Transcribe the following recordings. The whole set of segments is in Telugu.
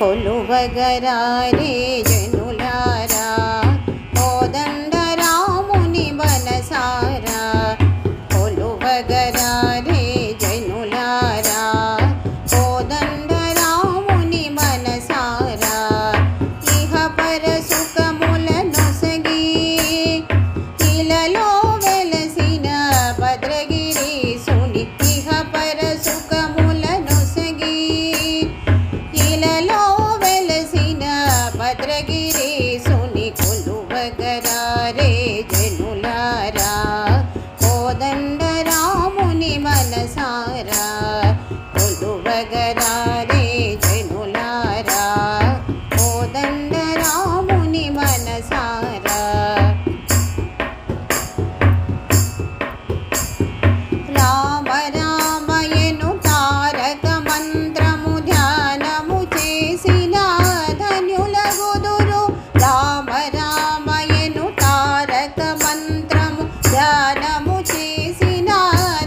కొలువగరారే జనులారా కోదండ రాముని మనసారా కొలువగరారే జనులారా కోదండ రాముని మనసారా ఇహ పర సుఖములను సగి ఇలలో వెలసిన భద్రగిరీసుని ఇహ పర సుఖములను సగి ఇలలో వెలసిన భద్రగిరీసుని కొలువగరారే జనులారా కోదండ రాముని మనసారా కొలువగరారే జనులారా కోదండ రాముని మనసారా రామ రామయను తారక మంత్రము ధ్యానము చేసిన ధన్యులగుదురు రామ రామయను తారక మంత్రము ధ్యానము చేసిన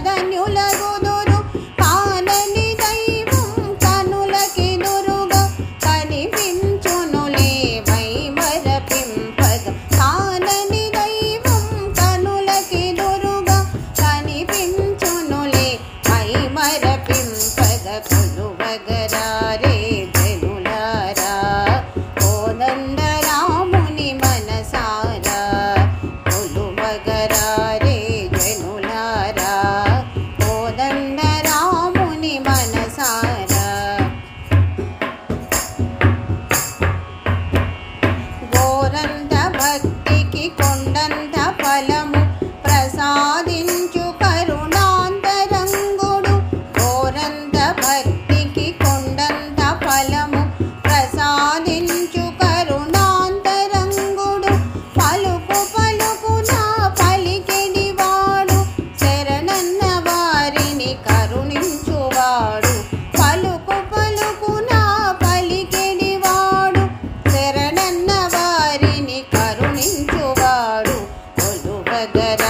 ధన్యులగుదురు కానని దైవం కనులకెదురుగా కనిపించునులే మైమరపింపగ కానని దైవం కనులకెదురుగా కనిపించునులే మైమరపింపగ కొలువగరారే జనులారా కోదండ రాముని మనసారా కొలువగరారే జనులారా కోదండ రాముని మనసారా గోరంత భక్తికి కొండంత ఫలము ప్రసాదించు కరుణాంతరంగుడు గోరంత భక్తికి కొండంత ఫలము ప్రసాదించు కరుణాంతరంగుడు పలుకు పలుకున పలికెడివాడు శరణన్న వారిని కరుణించువాడు పలుకు పలుకున పలికెడివాడు శరణన్న వారిని కరుణించువాడు కొలువగరారే